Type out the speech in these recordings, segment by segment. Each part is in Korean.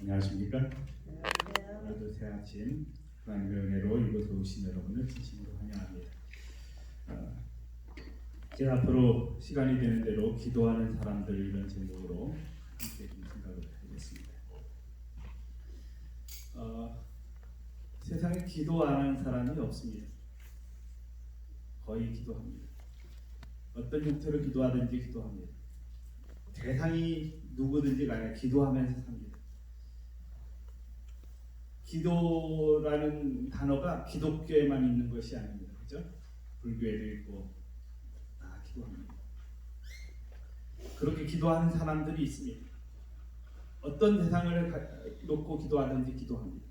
안녕하십니까? 오늘도 새 아침 하나님의 은혜로 이곳에 오신 여러분을 진심으로 환영합니다. 제가 앞으로 시간이 되는 대로 기도하는 사람들 이런 제목으로 함께 좀 생각을 하겠습니다. 세상에 기도 안 하는 사람이 없습니다. 거의 기도합니다. 어떤 형태로 기도하든지 기도합니다. 대상이 누구든지 간에 기도하면서 삽니다. 기도라는 단어가 기독교에만 있는 것이 아닙니다. 그죠? 불교에도 있고 다 기도합니다. 그렇게 기도하는 사람들이 있습니다. 어떤 대상을 놓고 기도하든지 기도합니다.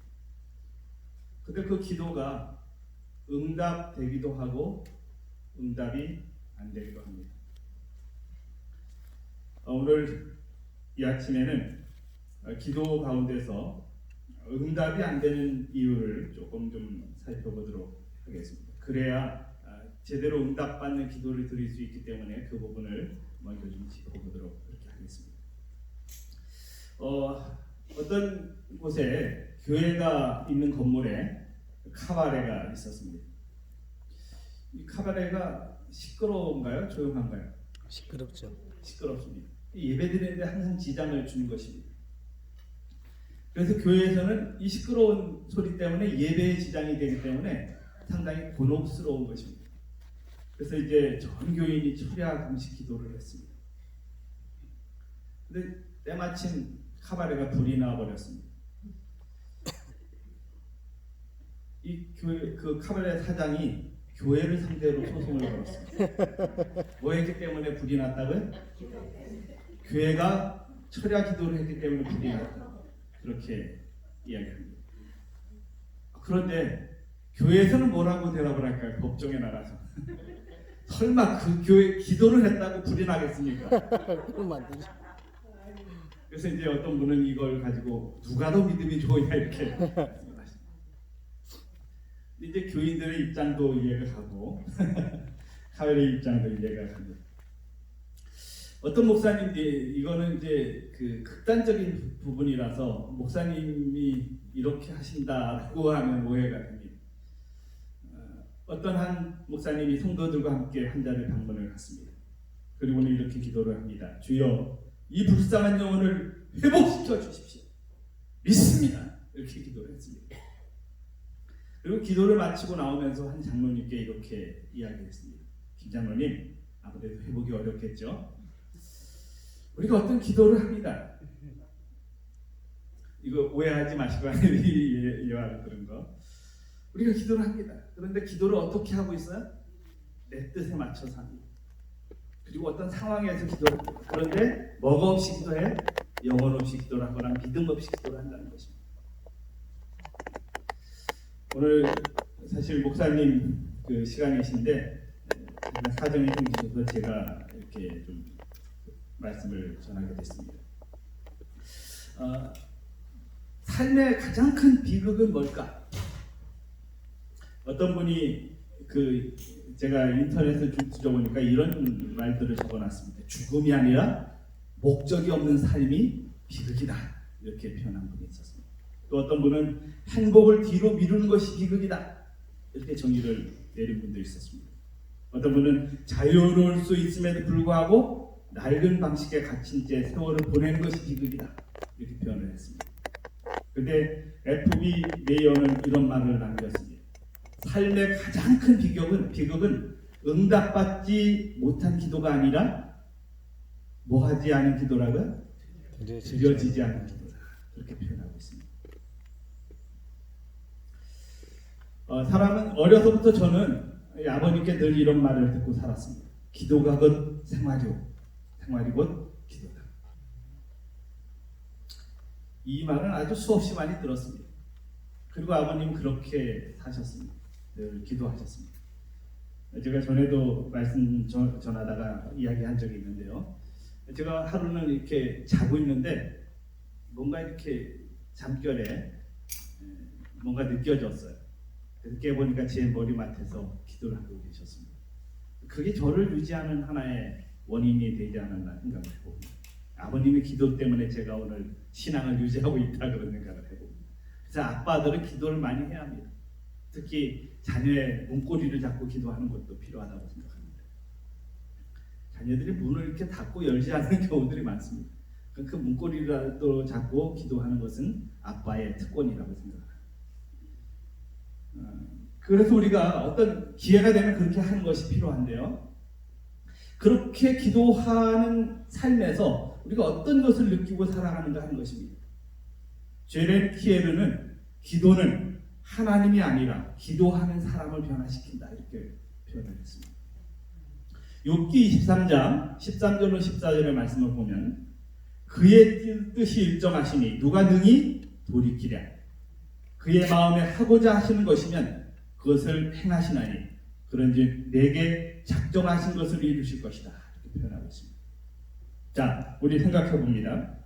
근데 그 기도가 응답되기도 하고 응답이 안 되기도 합니다. 오늘 이 아침에는 기도 가운데서 응답이 안 되는 이유를 조금 좀 살펴보도록 하겠습니다. 그래야 제대로 응답받는 기도를 드릴 수 있기 때문에 그 부분을 먼저 좀 짚어보도록 그렇게 하겠습니다. 어떤 곳에 교회가 있는 건물에 카바레가 있었습니다. 이 카바레가 시끄러운가요? 조용한가요? 시끄럽죠. 시끄럽습니다. 예배드리는데 항상 지장을 주는 것입니다. 그래서 교회에서는 이 시끄러운 소리 때문에 예배에 지장이 되기 때문에 상당히 곤혹스러운 것입니다. 그래서 이제 전 교인이 철야 금식 기도를 했습니다. 근데 때마침 카바레가 불이 나버렸습니다. 이 교회 그 카바레 사장이 교회를 상대로 소송을 걸었습니다. 뭐 했기 때문에 불이 났다고요? 교회가 철야 기도를 했기 때문에 불이 났다. 그렇게 이야기합니다. 그런데 교회에서는 뭐라고 대답을 할까요? 법정에 나가서 설마 그 교회 기도를 했다고 불이 나겠습니까? 그러면 안 되죠. 그래서 이제 어떤 분은 이걸 가지고 누가 더 믿음이 좋으냐 이렇게 말씀하십니다. 이제 교인들의 입장도 이해가 가고 카베레의 입장도 이해가 갑니다. 어떤 목사님이 이거는 이제 그 극단적인 부분이라서 목사님이 이렇게 하신다라고 하면 오해가 됩니다. 어떤 한 목사님이 성도들과 함께 환자를 방문을 했습니다. 그리고는 이렇게 기도를 합니다. 주여 이 불쌍한 영혼을 회복시켜 주십시오. 믿습니다. 이렇게 기도를 했습니다. 그리고 기도를 마치고 나오면서 한 장로님께 이렇게 이야기했습니다. 김 장로님, 아무래도 회복이 어렵겠죠? 우리가 어떤 기도를 합니다. 이거 오해하지 마시고 예화를 들은 거. 우리가 기도를 합니다. 그런데 기도를 어떻게 하고 있어요? 내 뜻에 맞춰서 합니다. 그리고 어떤 상황에서 기도를 합니다. 그런데 뭐가 없이 기도해? 영혼 없이 기도를 하거나 믿음 없이 기도를 한다는 것입니다. 오늘 사실 목사님 그 시간이신데 사정이 생기셔서 제가 이렇게 좀 말씀을 전하게 됐습니다. 삶의 가장 큰 비극은 뭘까? 어떤 분이 그 제가 인터넷을 좀 뒤져보니까 이런 말들을 적어놨습니다. 죽음이 아니라 목적이 없는 삶이 비극이다. 이렇게 표현한 분이 있었습니다. 또 어떤 분은 행복을 뒤로 미루는 것이 비극이다. 이렇게 정의를 내린 분도 있었습니다. 어떤 분은 자유로울 수 있음에도 불구하고 낡은 방식에 갇힌 채 세월을 보내는 것이 비극이다. 이렇게 표현을 했습니다. 그런데 F.B. 메이어는 이런 말을 남겼습니다. 삶의 가장 큰 비극은 응답받지 못한 기도가 아니라 뭐하지 않은 기도라고요? 드려지지 않은 기도다. 그렇게 표현하고 있습니다. 사람은 어려서부터 저는 아버님께 늘 이런 말을 듣고 살았습니다. 기도가 곧 생활이고 생활이 곧 기도다. 이 말은 아주 수없이 많이 들었습니다. 그리고 아버님 그렇게 사셨습니다. 늘 기도하셨습니다. 제가 전에도 말씀 전하다가 이야기한 적이 있는데요. 제가 하루는 이렇게 자고 있는데 뭔가 이렇게 잠결에 뭔가 느껴졌어요. 그래서 깨보니까 제 머리맡에서 기도를 하고 계셨습니다. 그게 저를 유지하는 하나의 원인이 되지 않았나 생각을 해봅니다. 아버님의 기도 때문에 제가 오늘 신앙을 유지하고 있다 그런 생각을 해봅니다. 그래서 아빠들은 기도를 많이 해야 합니다. 특히 자녀의 문고리를 잡고 기도하는 것도 필요하다고 생각합니다. 자녀들이 문을 이렇게 닫고 열지 않는 경우들이 많습니다. 그 문고리라도 잡고 기도하는 것은 아빠의 특권이라고 생각합니다. 그래서 우리가 어떤 기회가 되면 그렇게 하는 것이 필요한데요. 그렇게 기도하는 삶에서 우리가 어떤 것을 느끼고 살아가는가 하는 것입니다. 제렌 키에르는 기도는 하나님이 아니라 기도하는 사람을 변화시킨다 이렇게 표현을 했습니다. 욥기 23장 13절로 14절의 말씀을 보면 그의 뜻이 일정하시니 누가 능히 돌이키랴 그의 마음에 하고자 하시는 것이면 그것을 행하시나니 그런즉 내게 작정하신 것을 이루실 것이다 이렇게 표현하고 있습니다. 자, 우리 생각해 봅니다.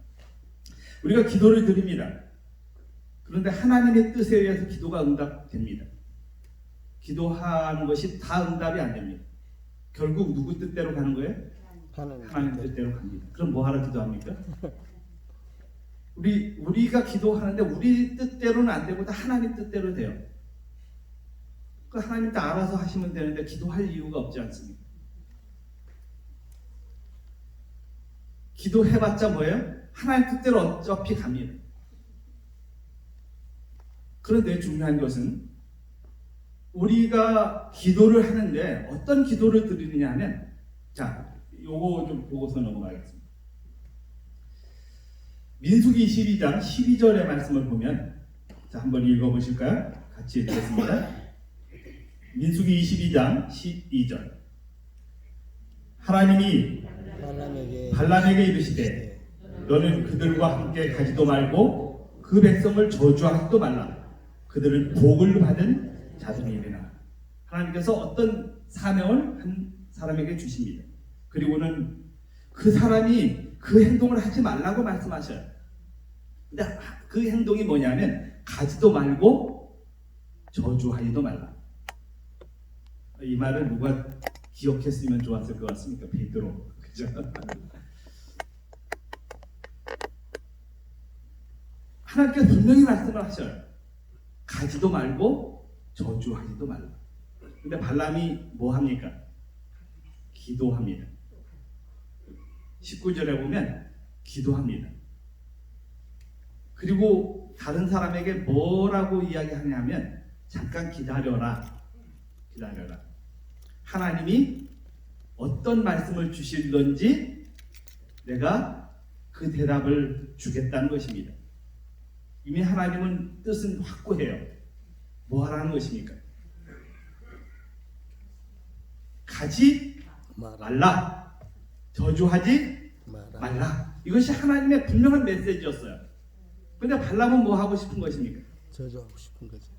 우리가 기도를 드립니다. 그런데 하나님의 뜻에 의해서 기도가 응답됩니다. 기도하는 것이 다 응답이 안 됩니다. 결국 누구 뜻대로 가는 거예요? 하나님 뜻대로 갑니다. 그럼 뭐 하러 기도합니까? 우리가 기도하는데 우리 뜻대로는 안 되고 다 하나님 뜻대로 돼요. 그 하나님 다 알아서 하시면 되는데 기도할 이유가 없지 않습니까? 기도해봤자 뭐예요? 하나님 뜻대로 어차피 갑니다. 그런데 중요한 것은 우리가 기도를 하는데 어떤 기도를 드리느냐 하면 자, 요거 좀 보고서 넘어가겠습니다. 민수기 22장 12절의 말씀을 보면 자, 한번 읽어보실까요? 같이 읽겠습니다. 민수기 22장 12절 하나님이 발람에게 이르시되 너는 그들과 함께 가지도 말고 그 백성을 저주하지도 말라. 그들은 복을 받은 자들이니라. 하나님께서 어떤 사명을 한 사람에게 주십니다. 그리고는 그 사람이 그 행동을 하지 말라고 말씀하셔요. 근데 그 행동이 뭐냐면 가지도 말고 저주하지도 말라. 이 말을 누가 기억했으면 좋았을 것 같습니까? 베드로. 그죠? 하나님께서 분명히 말씀을 하셔요. 가지도 말고 저주하지도 말라. 근데 발람이 뭐 합니까? 기도합니다. 19절에 보면 기도합니다. 그리고 다른 사람에게 뭐라고 이야기하냐면 잠깐 기다려라. 기다려라. 하나님이 어떤 말씀을 주실런지 내가 그 대답을 주겠다는 것입니다. 이미 하나님은 뜻은 확고해요. 뭐 하라는 것입니까? 가지 말라. 저주하지 말라. 이것이 하나님의 분명한 메시지였어요. 근데 발람은 뭐 하고 싶은 것입니까? 저주하고 싶은 거지.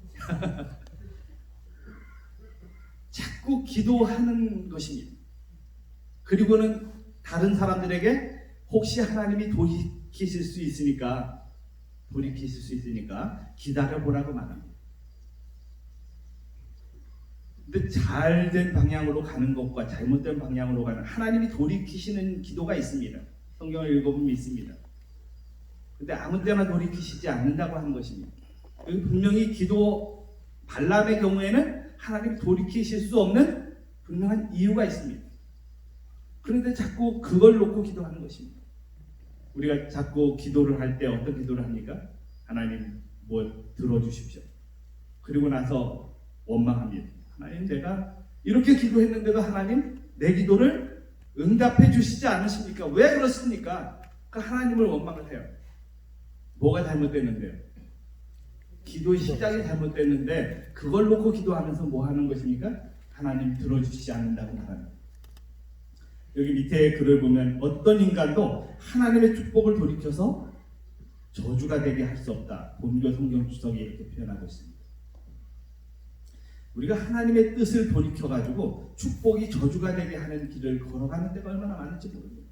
자꾸 기도하는 것입니다. 그리고는 다른 사람들에게 혹시 하나님이 돌이키실 수 있으니까 기다려보라고 말합니다. 근데 잘된 방향으로 가는 것과 잘못된 방향으로 가는 하나님이 돌이키시는 기도가 있습니다. 성경을 읽어보면 있습니다. 근데 아무 때나 돌이키시지 않는다고 하는 것입니다. 여기 분명히 기도 발람의 경우에는 하나님이 돌이키실 수 없는 분명한 이유가 있습니다. 그런데 자꾸 그걸 놓고 기도하는 것입니다. 우리가 자꾸 기도를 할 때 어떤 기도를 합니까? 하나님 뭐 들어주십시오. 그리고 나서 원망합니다. 하나님 내가 이렇게 기도했는데도 하나님 내 기도를 응답해 주시지 않으십니까? 왜 그렇습니까? 그 하나님을 원망을 해요. 뭐가 잘못됐는데요? 기도의 시작이 잘못됐는데 그걸 놓고 기도하면서 뭐 하는 것입니까? 하나님 들어주시지 않는다고 말합니다. 여기 밑에 글을 보면 어떤 인간도 하나님의 축복을 돌이켜서 저주가 되게 할 수 없다. 본교 성경 주석이 이렇게 표현하고 있습니다. 우리가 하나님의 뜻을 돌이켜가지고 축복이 저주가 되게 하는 길을 걸어가는 데가 얼마나 많은지 모릅니다.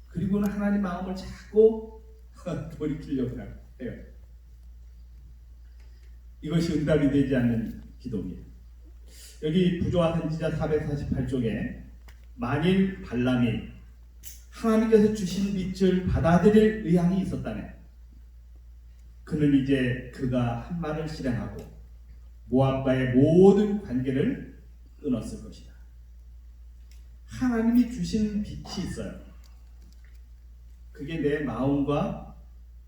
그리고는 하나님 마음을 자꾸 돌이키려고 해요. 이것이 응답이 되지 않는 기도입니다. 여기 부조와 선지자 448쪽에 만일 발람이 하나님께서 주신 빛을 받아들일 의향이 있었다네. 그는 이제 그가 한 말을 실행하고 모압과의 모든 관계를 끊었을 것이다. 하나님이 주신 빛이 있어요. 그게 내 마음과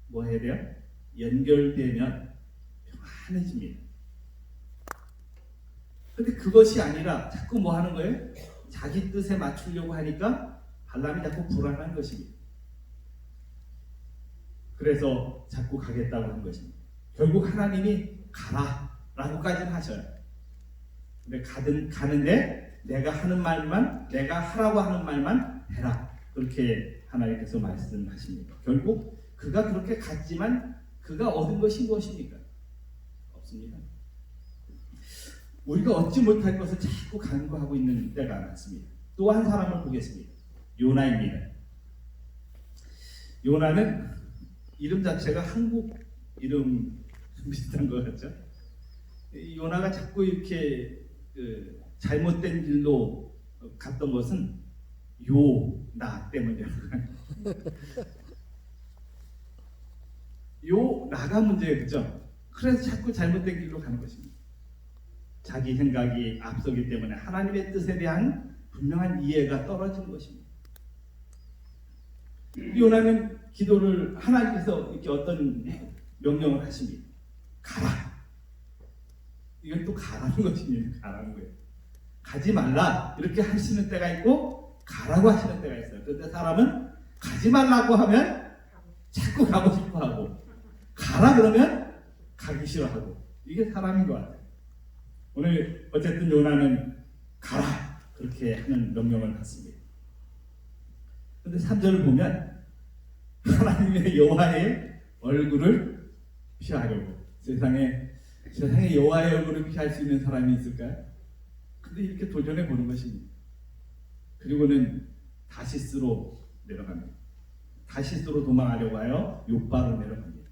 뭐 해야 돼요? 연결되면 평안해집니다. 근데 그것이 아니라 자꾸 뭐 하는 거예요? 자기 뜻에 맞추려고 하니까 발람이 자꾸 불안한 것입니다. 그래서 자꾸 가겠다고 한 것입니다. 결국 하나님이 가라라고까지는 하셔요. 근데 가는데 내가 하는 말만, 내가 하라고 하는 말만 해라. 그렇게 하나님께서 말씀하십니다. 결국 그가 그렇게 갔지만 그가 얻은 것이 무엇입니까? 없습니다. 우리가 얻지 못할 것을 자꾸 간구하고 있는 때가 많습니다. 또 한 사람을 보겠습니다. 요나입니다. 요나는 이름 자체가 한국 이름 비슷한 것 같죠? 요나가 자꾸 이렇게 잘못된 길로 갔던 것은 요나 때문이에요. 요나가 문제예요, 그죠? 그래서 자꾸 잘못된 길로 가는 것입니다. 자기 생각이 앞서기 때문에 하나님의 뜻에 대한 분명한 이해가 떨어지는 것입니다. 요나는 기도를 하나님께서 이렇게 어떤 명령을 하십니다. 가라. 이건 또 가라는 것입니다. 가라는 거예요. 가지 말라 이렇게 하시는 때가 있고 가라고 하시는 때가 있어요. 그런데 사람은 가지 말라고 하면 자꾸 가고 싶어하고 가라 그러면 가기 싫어하고 이게 사람인 것 같아요. 오늘 어쨌든 요나는 가라 그렇게 하는 명령을 받습니다. 그런데 3절을 보면 하나님의 여호와의 얼굴을 피하려고 세상에 여호와의 얼굴을 피할 수 있는 사람이 있을까요? 근데 이렇게 도전해 보는 것입니다. 그리고는 다시스로 내려갑니다. 다시스로 도망하려고 하여 욥바로 내려갑니다.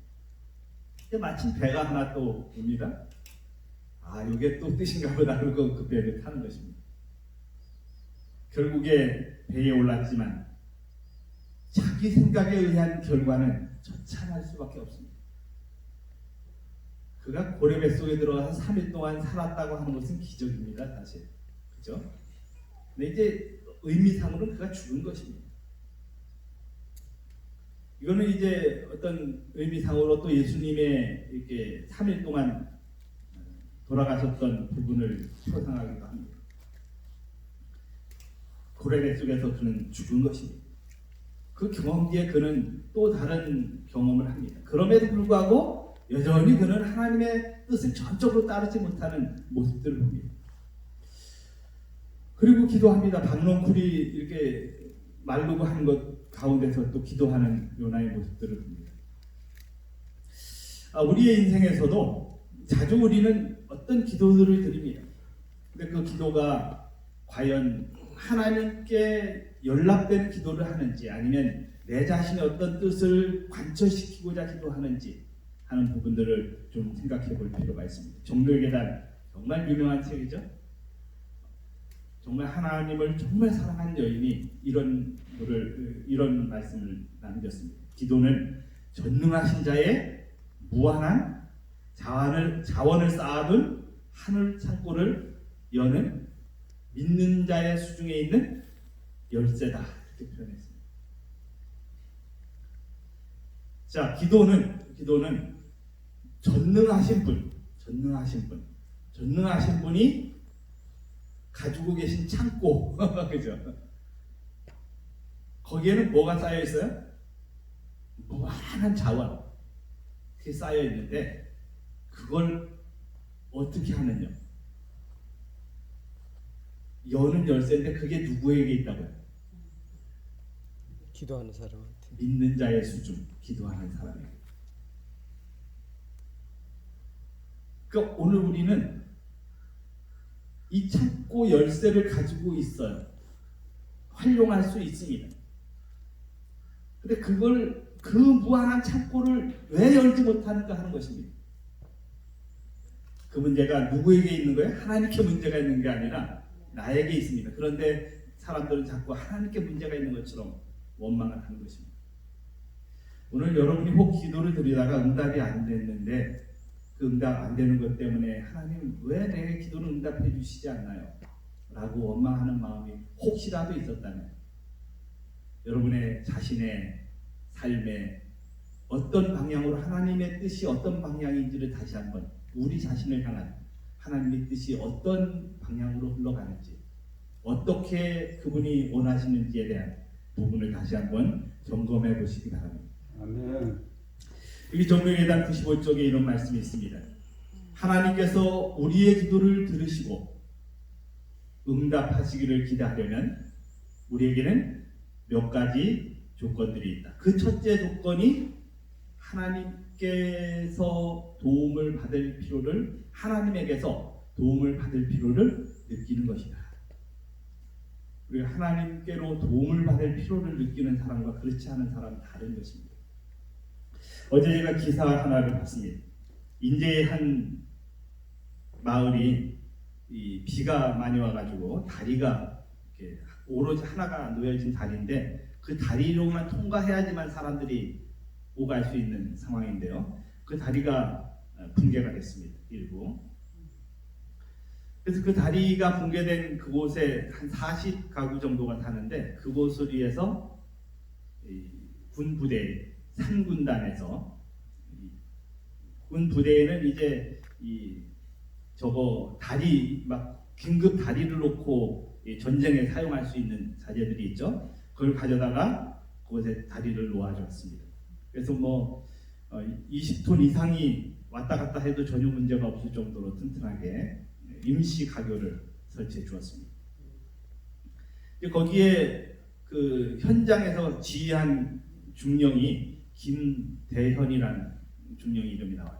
마침 배가 하나 또 옵니다. 이게 또 뜻인가 보다 그러고 그 배를 타는 것입니다. 결국에 배에 올랐지만 자기 생각에 의한 결과는 처참할 수밖에 없습니다. 그가 고레 뱃속에 들어가서 3일 동안 살았다고 하는 것은 기적입니다, 사실. 그죠? 근데 이제 의미상으로는 그가 죽은 것입니다. 이거는 이제 어떤 의미상으로 또 예수님의 이렇게 3일 동안 돌아가셨던 부분을 표상하기도 합니다. 고레 뱃속에서 그는 죽은 것입니다. 그 경험 뒤에 그는 또 다른 경험을 합니다. 그럼에도 불구하고 여전히 그는 하나님의 뜻을 전적으로 따르지 못하는 모습들을 봅니다. 그리고 기도합니다. 박농쿨이 이렇게 마르고 하는 것 가운데서 또 기도하는 요나의 모습들을 봅니다. 우리의 인생에서도 자주 우리는 어떤 기도들을 드립니다. 근데 그 기도가 과연 하나님께 연락된 기도를 하는지 아니면 내 자신의 어떤 뜻을 관철시키고자 기도하는지 하는 부분들을 좀 생각해 볼 필요가 있습니다. 종교의 계단 정말 유명한 책이죠. 정말 하나님을 정말 사랑한 여인이 이런 말씀을 남겼습니다. 기도는 전능하신 자의 무한한 자원을 쌓아둔 하늘 창고를 여는 믿는 자의 수중에 있는 열쇠다 이렇게 표현했습니다. 자, 기도는 전능하신 분이 가지고 계신 창고, 그죠? 거기에는 뭐가 쌓여 있어요? 무한한 자원 이렇게 쌓여 있는데 그걸 어떻게 하느냐? 여는 열쇠인데 그게 누구에게 있다고요? 기도하는 사람한테. 믿는 자의 수중, 기도하는 사람에게. 그러니까 오늘 우리는 이 창고 열쇠를 가지고 있어요. 활용할 수 있습니다. 근데 그 무한한 창고를 왜 열지 못하는가 하는 것입니다. 그 문제가 누구에게 있는 거예요? 하나님께 문제가 있는 게 아니라 나에게 있습니다. 그런데 사람들은 자꾸 하나님께 문제가 있는 것처럼 원망을 하는 것입니다. 오늘 여러분이 혹 기도를 드리다가 응답이 안 됐는데 그 응답 안 되는 것 때문에 하나님 왜 내 기도를 응답해 주시지 않나요? 라고 원망하는 마음이 혹시라도 있었다면 여러분의 자신의 삶에 어떤 방향으로 하나님의 뜻이 어떤 방향인지를 다시 한번 우리 자신을 향한 하나님의 뜻이 어떤 방향으로 흘러가는지 어떻게 그분이 원하시는지에 대한 부분을 다시 한번 점검해 보시기 바랍니다. 아멘. 여기 정명예단 95쪽에 이런 말씀이 있습니다. 하나님께서 우리의 기도를 들으시고 응답하시기를 기대하려면 우리에게는 몇 가지 조건들이 있다. 그 첫째 조건이 하나님께서 도움을 받을 필요를 하나님에게서 도움을 받을 필요를 느끼는 것이다. 우리가 하나님께로 도움을 받을 필요를 느끼는 사람과 그렇지 않은 사람은 다른 것입니다. 어제 제가 기사 하나를 봤습니다. 인제의 한 마을이 이 비가 많이 와가지고 다리가 이렇게 오로지 하나가 놓여진 다리인데 그 다리로만 통과해야지만 사람들이 오갈 수 있는 상황인데요. 그 다리가 붕괴가 됐습니다. 일부. 그래서 그 다리가 붕괴된 그곳에 한 40가구 정도가 사는데 그곳을 위해서 군 부대 산군단에서 군 부대에는 이제 저거 다리 막 긴급 다리를 놓고 전쟁에 사용할 수 있는 자재들이 있죠. 그걸 가져다가 그곳에 다리를 놓아줬습니다. 그래서 20톤 이상이 왔다 갔다 해도 전혀 문제가 없을 정도로 튼튼하게 임시 가교를 설치해 주었습니다. 거기에 그 현장에서 지휘한 중령이 김대현이라는 중령이 이름이 나와요.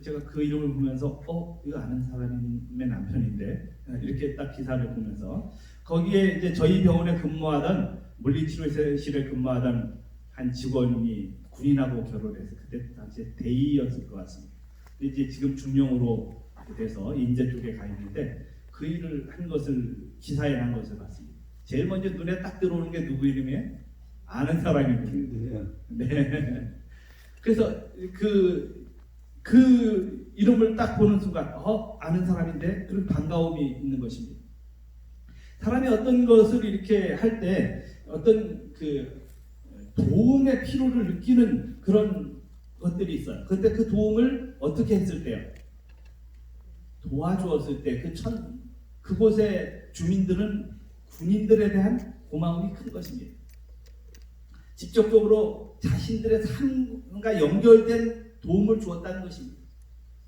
제가 그 이름을 보면서 이거 아는 사람의 남편인데 이렇게 딱 기사를 보면서 거기에 이제 저희 병원에 근무하던 물리치료실에 근무하던 한 직원이 군인하고 결혼을 해서 그때 당시에 대위였을 것 같습니다. 근데 이제 지금 중령으로 돼서 인제 쪽에 가 있는데 그 일을 한 것을 기사에 한 것을 봤습니다. 제일 먼저 눈에 딱 들어오는 게 누구 이름이에요? 아는 사람입니다. 네. 그래서 그 이름을 딱 보는 순간 아는 사람인데 그런 반가움이 있는 것입니다. 사람이 어떤 것을 이렇게 할 때 어떤 그 도움의 필요를 느끼는 그런 것들이 있어요. 그런데 그 도움을 어떻게 했을 때요? 도와주었을 때 그곳의 주민들은 군인들에 대한 고마움이 큰 것입니다. 직접적으로 자신들의 삶과 연결된 도움을 주었다는 것입니다.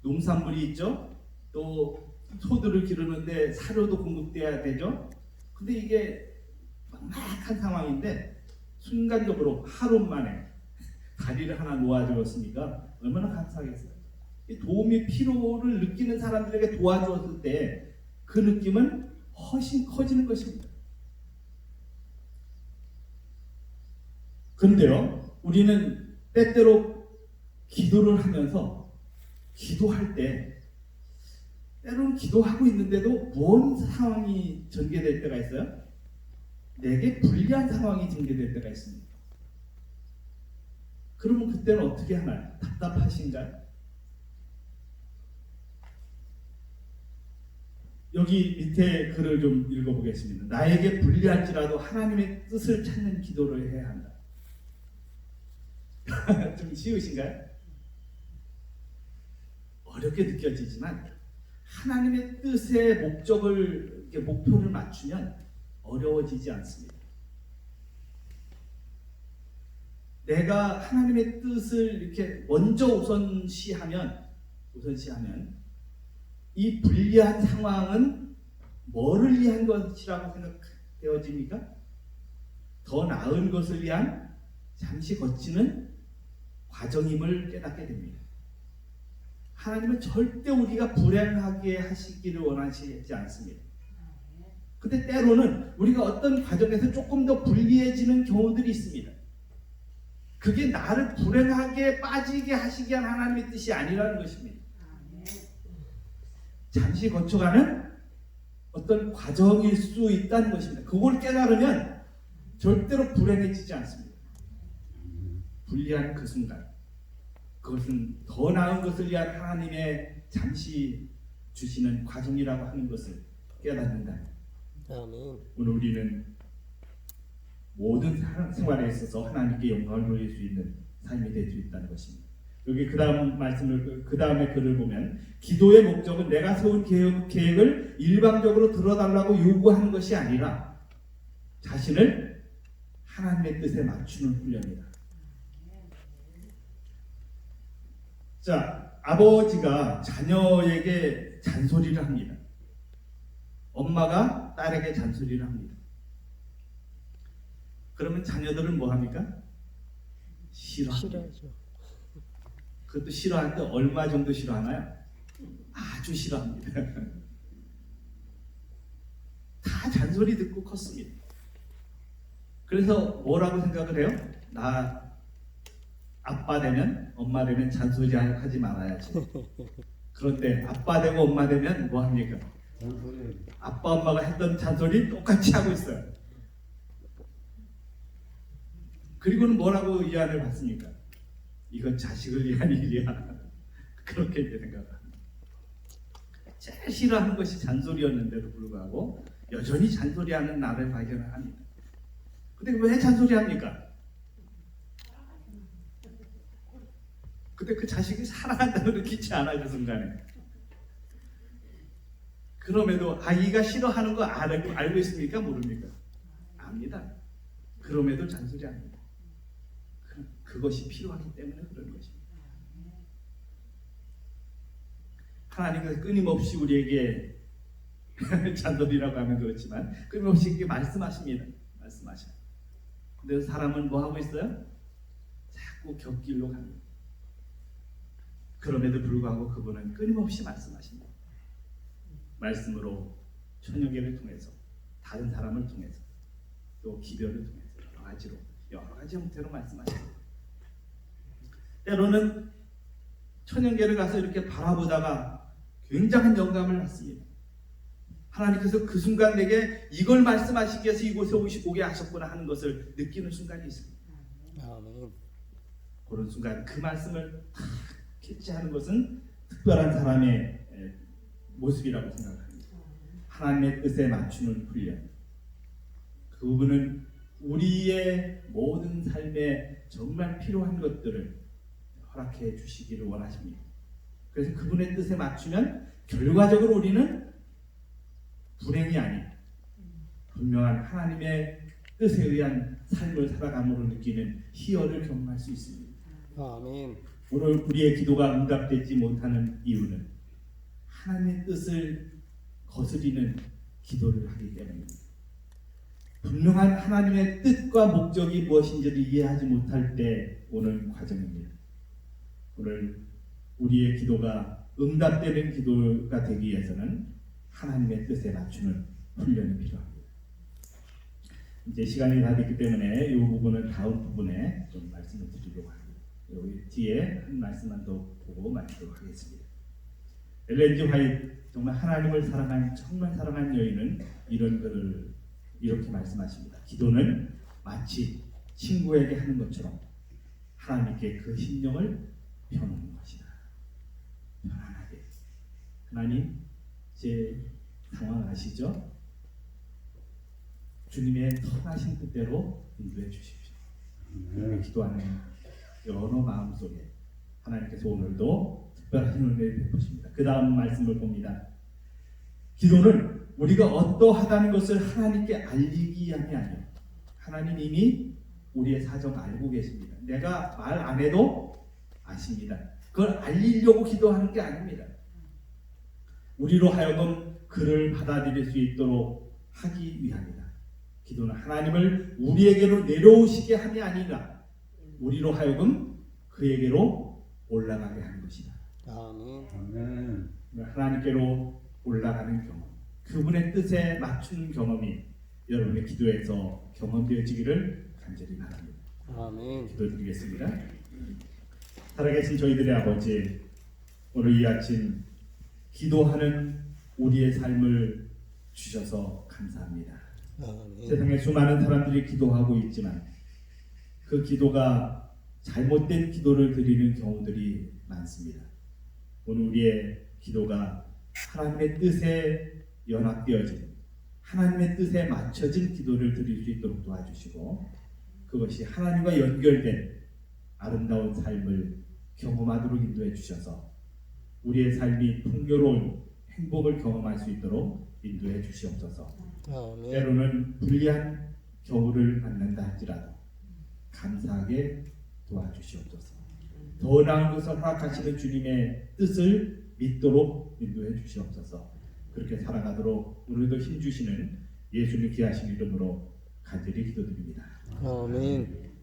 농산물이 있죠. 또 소들을 기르는데 사료도 공급돼야 되죠. 근데 이게 막막한 상황인데 순간적으로 하루 만에 다리를 하나 놓아주었으니까 얼마나 감사하겠어요. 이 도움이 필요를 느끼는 사람들에게 도와주었을 때 그 느낌은 훨씬 커지는 것입니다. 그런데요, 우리는 때때로 기도를 하면서 기도할 때 때로는 기도하고 있는데도 뭔 상황이 전개될 때가 있어요? 내게 불리한 상황이 전개될 때가 있습니다. 그러면 그때는 어떻게 하나요? 답답하신가요? 여기 밑에 글을 좀 읽어보겠습니다. 나에게 불리할지라도 하나님의 뜻을 찾는 기도를 해야 한다. 좀 쉬우신가요? 어렵게 느껴지지만 하나님의 뜻의 목표를 맞추면 어려워지지 않습니다. 내가 하나님의 뜻을 이렇게 먼저 우선시하면 이 불리한 상황은 뭐를 위한 것이라고 생각되어집니까? 더 나은 것을 위한 잠시 거치는 과정임을 깨닫게 됩니다. 하나님은 절대 우리가 불행하게 하시기를 원하시지 않습니다. 근데 때로는 우리가 어떤 과정에서 조금 더 불리해지는 경우들이 있습니다. 그게 나를 불행하게 빠지게 하시기 위한 하나님의 뜻이 아니라는 것입니다. 잠시 거쳐가는 어떤 과정일 수 있다는 것입니다. 그걸 깨달으면 절대로 불행해지지 않습니다. 불리한 그 순간, 그것은 더 나은 것을 위한 하나님의 잠시 주시는 과정이라고 하는 것을 깨닫는다. 아멘. 오늘 우리는 모든 생활에 있어서 하나님께 영광을 돌릴 수 있는 삶이 될 수 있다는 것입니다. 여기 그 다음에 글을 보면 기도의 목적은 내가 세운 계획을 일방적으로 들어달라고 요구하는 것이 아니라 자신을 하나님의 뜻에 맞추는 훈련이다. 자, 아버지가 자녀에게 잔소리를 합니다. 엄마가 딸에게 잔소리를 합니다. 그러면 자녀들은 뭐 합니까? 싫어합니다. 싫어하죠. 그것도 싫어할 때 얼마 정도 싫어하나요? 아주 싫어합니다. 다 잔소리 듣고 컸습니다. 그래서 뭐라고 생각을 해요? 나 아빠 되면 엄마 되면 잔소리 하지 말아야지. 그런데 아빠 되고 엄마 되면 뭐 합니까? 아빠 엄마가 했던 잔소리 똑같이 하고 있어요. 그리고는 뭐라고 위안을 받습니까? 이건 자식을 위한 일이야. 그렇게 이제 생각을 합니다. 제일 싫어하는 것이 잔소리였는데도 불구하고 여전히 잔소리하는 나를 발견을 합니다. 근데 왜 잔소리합니까? 근데 그 자식이 사랑한다고 느끼지 않아요, 그 순간에. 그럼에도 아이가 싫어하는 거 알고 있습니까? 모릅니까? 압니다. 그럼에도 잔소리합니다. 그것이 필요하기 때문에 그런 것입니다. 하나님께서 끊임없이 우리에게 잔소리라고 하면 그렇지만 끊임없이 이렇게 말씀하십니다. 말씀하셔요. 근데 사람은 뭐 하고 있어요? 자꾸 곁길로 갑니다. 그럼에도 불구하고 그분은 끊임없이 말씀하십니다. 말씀으로 천여계를 통해서 다른 사람을 통해서 또 기별을 통해서 여러 가지 형태로 말씀하십니다. 때로는 천연계를 가서 이렇게 바라보다가 굉장한 영감을 받습니다. 하나님께서 그 순간 내게 이걸 말씀하시기 위해서 이곳에 오게 하셨구나 하는 것을 느끼는 순간이 있습니다. 아멘. 그런 순간 그 말씀을 캐치하는 것은 특별한 사람의 모습이라고 생각합니다. 하나님의 뜻에 맞추는 훈련. 그 부분은 우리의 모든 삶에 정말 필요한 것들을 허락해 주시기를 원하십니다. 그래서 그분의 뜻에 맞추면 결과적으로 우리는 불행이 아닌 분명한 하나님의 뜻에 의한 삶을 살아감으로 느끼는 희열을 경험할 수 있습니다. 아멘. 오늘 우리의 기도가 응답되지 못하는 이유는 하나님의 뜻을 거스리는 기도를 하기 때문입니다. 분명한 하나님의 뜻과 목적이 무엇인지를 이해하지 못할 때 오는 과정입니다. 오늘 우리의 기도가 응답되는 기도가 되기 위해서는 하나님의 뜻에 맞추는 훈련이 필요합니다. 이제 시간이 다 됐기 때문에 이 부분은 다음 부분에 좀 말씀을 드리려고 합니다. 여기 뒤에 한 말씀만 더 보고 마치도록 하겠습니다. 엘렌 G 화이트, 정말 하나님을 정말 사랑한 여인은 이런 글을 이렇게 말씀하십니다. 기도는 마치 친구에게 하는 것처럼 하나님께 그 심령을 펴놓는 것이다. 편안하게. 하나님, 제 상황 아시죠? 주님의 선하신 뜻대로 인도해 주십시오. 우리가 기도하는 여러 마음속에 하나님께서 오늘도 특별한 은혜를 베푸십니다. 그 다음 말씀을 봅니다. 기도는 우리가 어떠하다는 것을 하나님께 알리기 위함이 아니요, 하나님 이미 우리의 사정 알고 계십니다. 내가 말 안 해도 아십니다. 그걸 알리려고 기도하는 게 아닙니다. 우리로 하여금 그를 받아들일 수 있도록 하기 위함이다. 기도는 하나님을 우리에게로 내려오시게 함이 아니라 우리로 하여금 그에게로 올라가게 하는 것이다. 아멘. 하나님께로 올라가는 경험, 그분의 뜻에 맞추는 경험이 여러분의 기도에서 경험되어지기를 간절히 바랍니다. 아멘. 기도드리겠습니다. 살아계신 저희들의 아버지, 오늘 이 아침 기도하는 우리의 삶을 주셔서 감사합니다. 아멘. 세상에 수많은 사람들이 기도하고 있지만 그 기도가 잘못된 기도를 드리는 경우들이 많습니다. 오늘 우리의 기도가 하나님의 뜻에 연합되어진 하나님의 뜻에 맞춰진 기도를 드릴 수 있도록 도와주시고 그것이 하나님과 연결된 아름다운 삶을 경험하도록 인도해 주셔서 우리의 삶이 풍요로운 행복을 경험할 수 있도록 인도해 주시옵소서. 아멘. 때로는 불리한 경우를 만난다 할지라도 감사하게 도와주시옵소서. 더 나은 것을 허락하시는 주님의 뜻을 믿도록 인도해 주시옵소서. 그렇게 살아가도록 오늘도 힘주시는 예수님 귀하신 이름으로 간절히 기도드립니다. 아멘.